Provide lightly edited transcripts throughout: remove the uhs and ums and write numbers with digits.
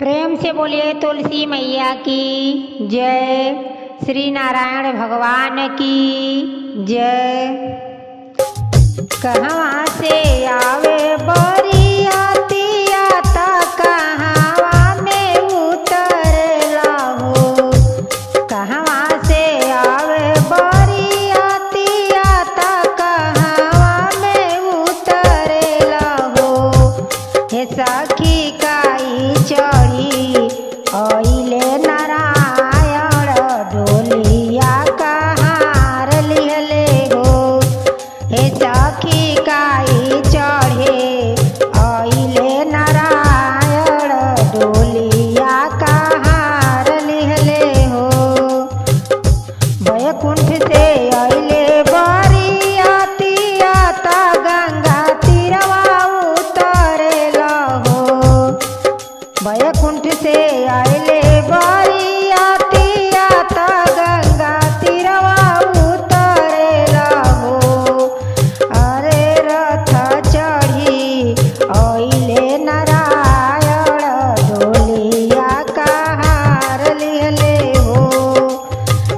प्रेम से बोलिए तुलसी मैया की जय। श्री नारायण भगवान की जय। कहवा से आवे बरियातिया ता कहवा में उतरेला हो। कहवा से आवे बरियातिया ता कहवा में उतरेला हो। हे सखी काई चढ़ी अइले नारायण डोलिया कहार लिहले हो। हे सखी काई चढ़े अइले नारायण डोलिया कहार लिहले हो। वैकुंठ से अइले बरियातिया ता गंगा तीरवा उतरेला हो। वैकुंठ से आइले बरियातिया ता गंगा तीरवा उतरेला हो। अरे रथ चढ़ी अइले नारायण डोलिया कहार लिहले हो।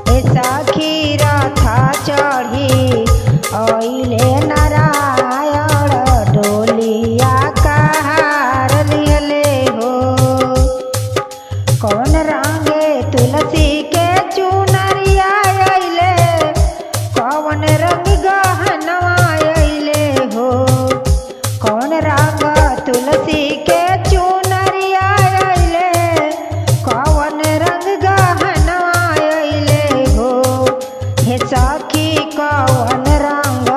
हे सखी रथ चढ़ी अइले नारायण डोलिया कहार लिहले हो। कौन रंगे तुलसी के चुनरिया अइले, कौन रंग गहनवा अइले हो। कौन रंग तुलसी के चुनरिया अइले, कौन रंग गहनवा अइले हो। हे सखी कौन रंग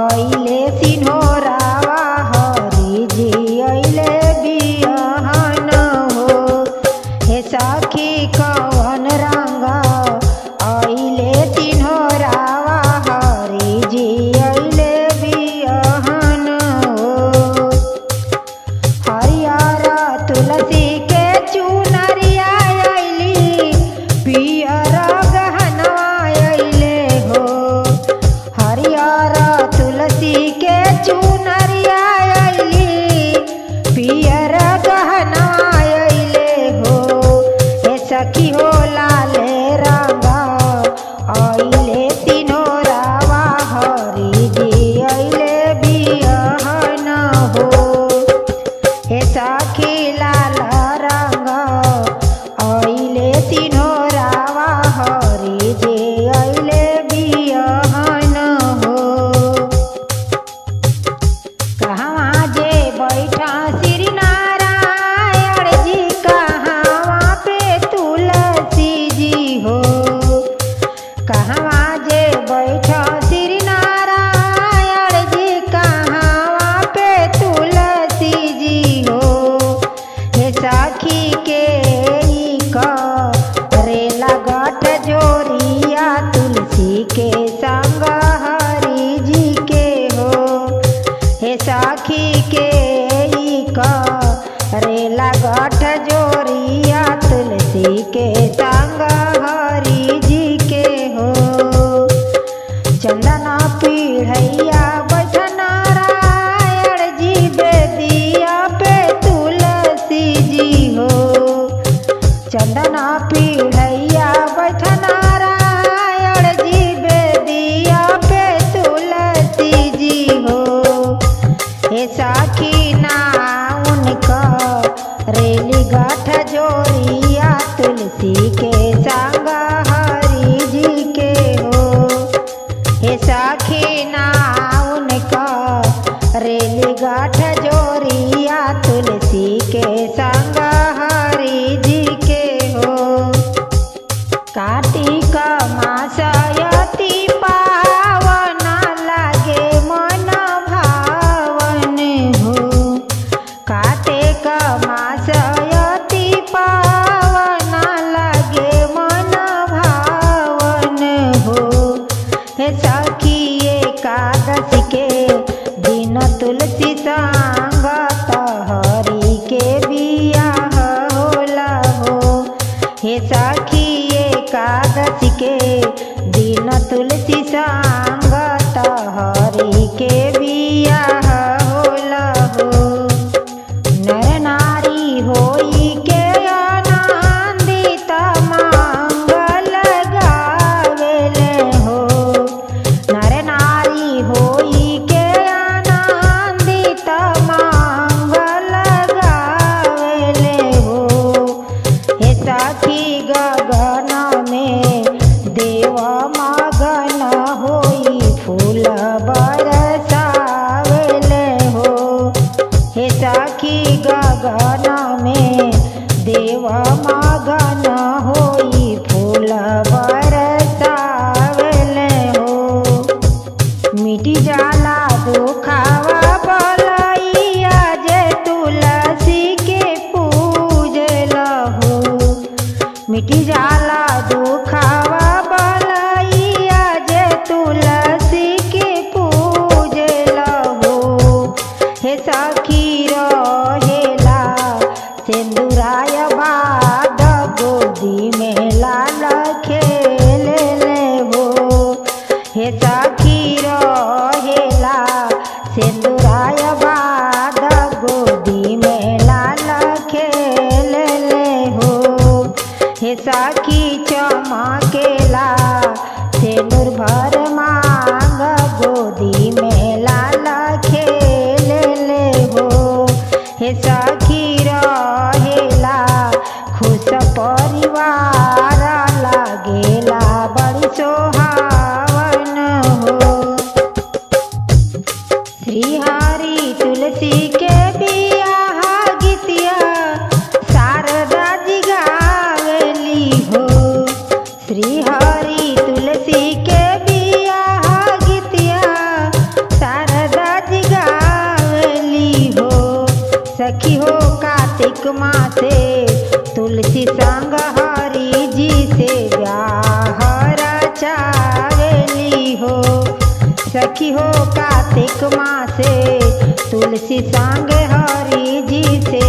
अइले सिन्होरावा हरि जी अइले बियहन हो। हे सखी कौन रंग अइले सिन्होरावा हरि जी अइले बियहन हो। हरियर तुलसी के चुनरिया अइली, पियर गहनवा अइले हो। हरियर तुलसी के चुनरिया अइली, पियर गहनवा अइले हो। हे सखी हो लाले रंग अइले सिन्होरावा हरि जी अइले बियहन हो। हे सखी लाल रंग अइले सिन्होरावा हरि जी अइले बियहन हो। कहवा जे बैठा श्री नारायण जी कहवा पे तुलसी जी हो। कहवा जे बैठा श्री नारायण जी कहवा पे तुलसी जी हो। हे सखी के ई करेला गठ जोरिया तुलसी के संग हरि जी के हो। हे सखी के ई करेला गठ जोरिया तुलसी के संग हरि जी के हो। चंदना पीढ़ैया बैठा नारायण जी बेदिया पे तुलसी जी हो। चंदना पीढ़ैया बैठा नारायण जी बेदिया पे तुलसी जी हो। हे सखी ना उनका रेली गाठ जोरिया तुलसी के संग हरि जी के हो। हे सखी ना उनका रेली गाठ जोरिया तुलसी के संग हरि जी के हो। कार्तिक मास अति पावन लागे मन भावन हो। कार्तिक मास अति पावन लागे मन भावन हो। हे सखी एकादशी के दिन तुलसी संगत हरि के बियाह होला हो। हे सखी एकादशी के दिन तुलसी संगत हरि के बियाह होला हो। नर नारी होई लगन में देव मगन होई फूल बरसावेले हो। मिटी जाला दुखावा बलैया जे तुलसी के पूजल हो। मिटी जाला दुखावा बलैया जे तुलसी के पूजल हो। हे सखी रहेला सिंदूराय बाद गोदी में लाल खेले हो। हे सखी रहेला सिंदूराय बाद गोदी में लाल खेले हो। हे सखी चमकेला सिंदूर भर मांग गोदी में लाल खेले हो। हे सखी रहेला खुश परिवार लागेला बड़ी सोहावन हो। श्री हरि तुलसी के बियाह गीतिया शारदा जी गावेली हो। श्री हरि तुलसी के बियाह गीतिया शारदा जी गावेली हो। सखी हो कार्तिक मासे तुलसी संग हरि जी से ब्याह रचावेली हो। सखी हो कार्तिक मासे तुलसी संग हरि जी से